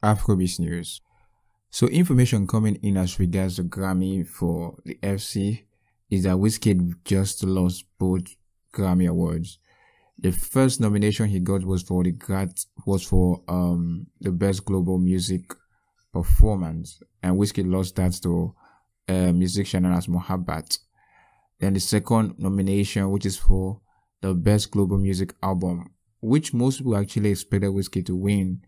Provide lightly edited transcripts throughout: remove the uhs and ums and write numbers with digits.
Afrobeat news. So information coming in as regards the Grammy for the FC is that Wizkid just lost both Grammy awards. The first nomination he got was for the best global music performance, and Wizkid lost that to a musician known as Mohabbat. Then the second nomination, which is for the best global music album, which most people actually expected Wizkid to win.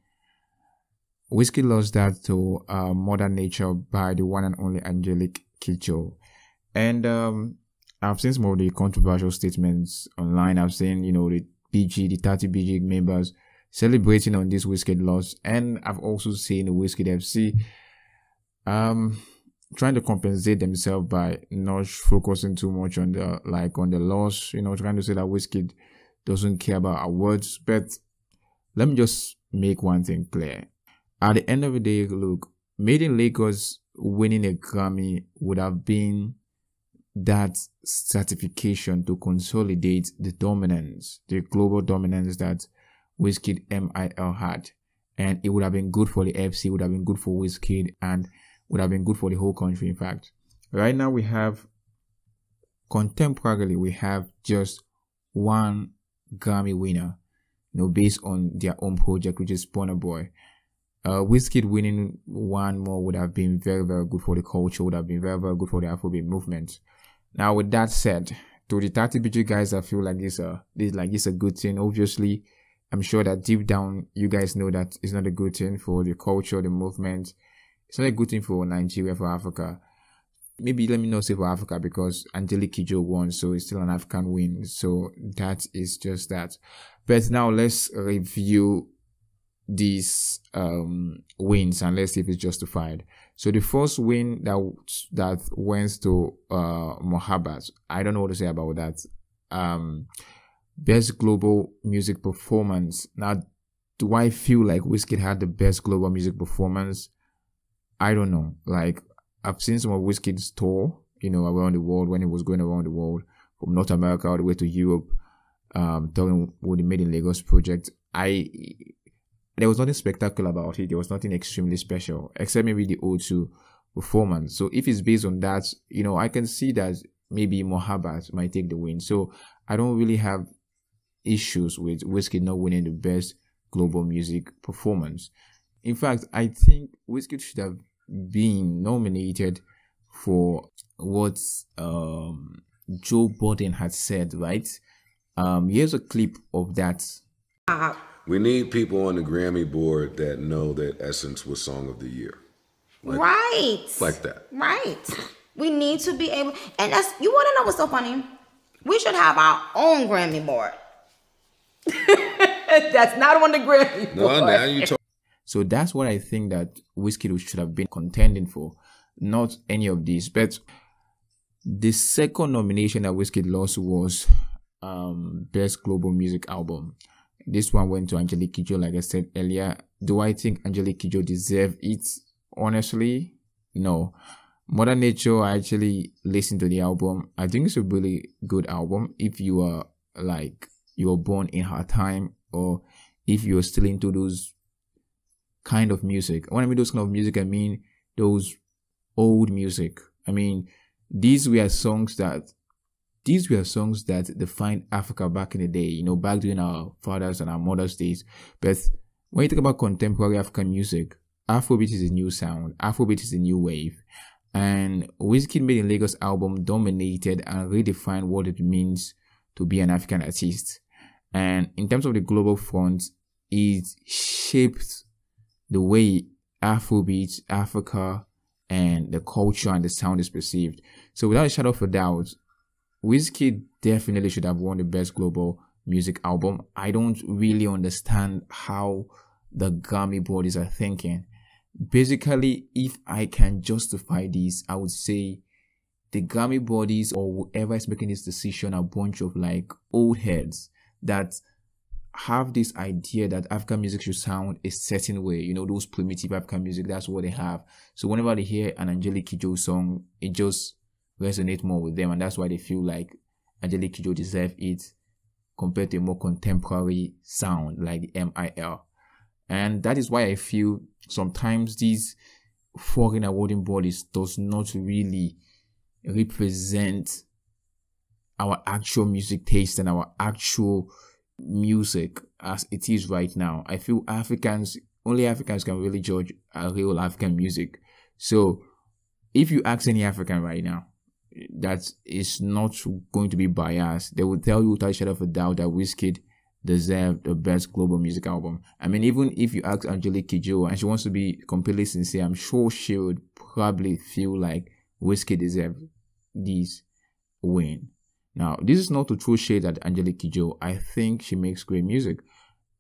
Wizkid lost that to Mother Nature by the one and only Angelique Kidjo. And I've seen some of the controversial statements online. I've seen, the 30 BG members celebrating on this Wizkid loss. And I've also seen the Wizkid FC trying to compensate themselves by not focusing too much on the loss, trying to say that Wizkid doesn't care about awards. But let me just make one thing clear. At the end of the day, look, Made in Lagos winning a Grammy would have been that certification to consolidate the dominance, the global dominance that Wizkid MIL had. And it would have been good for the FC, would have been good for Wizkid, and would have been good for the whole country, in fact. Right now, contemporarily, we have just one Grammy winner, based on their own project, which is Burna Boy. Wizkid winning one more would have been very, very good for the culture, would have been very, very good for the Afrobeat movement. Now, with that said, to the 30 BG guys that feel like this is a good thing, obviously, I'm sure that deep down, you guys know that it's not a good thing for the culture, the movement. It's not a good thing for Nigeria, for Africa. Maybe let me not say for Africa, because Angelique Kidjo won, so it's still an African win. So that is just that. But now let's review these wins and let's see if it's justified. So the first win that went to Mohabbat, I don't know what to say about that. Best global music performance. Now, do I feel like Wizkid had the best global music performance? I don't know. Like, I've seen some of Wizkid's tour, around the world, when he was going around the world from North America all the way to Europe, talking with the Made in Lagos project. There was nothing spectacular about it. There was nothing extremely special, except maybe the O2 performance. So if it's based on that, I can see that maybe Mohabbat might take the win. So I don't really have issues with Wizkid not winning the best global music performance. In fact, I think Wizkid should have been nominated for what Joe Budden had said, right? Here's a clip of that. We need people on the Grammy board that know that Essence was Song of the Year. Right. Like that. Right. We need to be able, and you want to know what's so funny? We should have our own Grammy board. That's not on the Grammy board. No, now you talk. So that's what I think that Wizkid should have been contending for, not any of these. But the second nomination that Wizkid lost was Best Global Music Album. This one went to Angelique Kidjo, like I said earlier. Do I think Angelique Kidjo deserves it? Honestly, no. Mother Nature, I actually listened to the album. I think it's a really good album. If you are born in her time, or if you're still into those kind of music. When I mean those kind of music, I mean those old music. I mean, these were songs that defined Africa back in the day, back during our fathers and our mothers' days. But when you talk about contemporary African music, Afrobeat is a new sound. Afrobeat is a new wave. And Wizkid Made in Lagos album dominated and redefined what it means to be an African artist. And in terms of the global front, it shaped the way Afrobeat, Africa, and the culture and the sound is perceived. So without a shadow of a doubt, Wizkid definitely should have won the best global music album. I don't really understand how the Grammy bodies are thinking. Basically, if I can justify this, I would say the Grammy bodies or whoever is making this decision are a bunch of old heads that have this idea that African music should sound a certain way. Those primitive African music, that's what they have. So whenever they hear an Angelique Kidjo song, it just resonates more with them, and that's why they feel like Angelique Kidjo deserves it compared to a more contemporary sound like the MIL. And that is why I feel sometimes these foreign awarding bodies does not really represent our actual music taste and our actual music as it is right now. I feel only Africans can really judge a real African music. So if you ask any African right now that is not going to be biased, they will tell you without a shadow of a doubt that Wizkid deserved the best global music album. I mean, even if you ask Angelique Kidjo and she wants to be completely sincere, I'm sure she would probably feel like Wizkid deserved this win. Now, this is not to throw shade at Angelique Kidjo. I think she makes great music.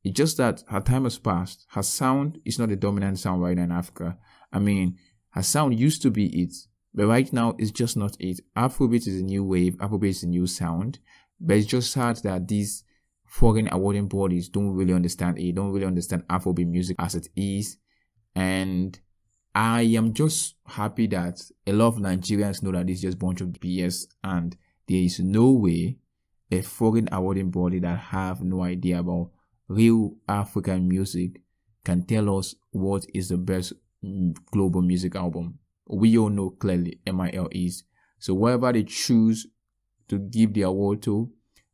It's just that her time has passed. Her sound is not the dominant sound right now in Africa. I mean, her sound used to be it, but right now it's just not it. Afrobeat is a new wave. Afrobeat is a new sound. But it's just sad that these foreign awarding bodies don't really understand it. Don't really understand Afrobeat music as it is. And I am just happy that a lot of Nigerians know that this is just a bunch of BS, and there is no way a foreign awarding body that have no idea about real African music can tell us what is the best global music album. We all know clearly MIL is. So whatever they choose to give the award to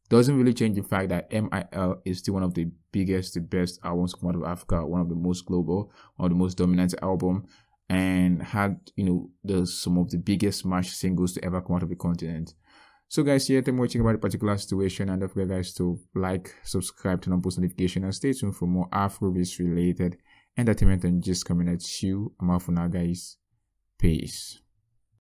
doesn't really change the fact that MIL is still one of the biggest, the best albums come out of Africa, one of the most global, one of the most dominant album, and had, some of the biggest smash singles to ever come out of the continent. So guys, here I'm watching about the particular situation, and don't forget guys to like, subscribe, turn on post notification, and stay tuned for more Afrobeats related entertainment and just coming at you. I'm out for now guys. Peace.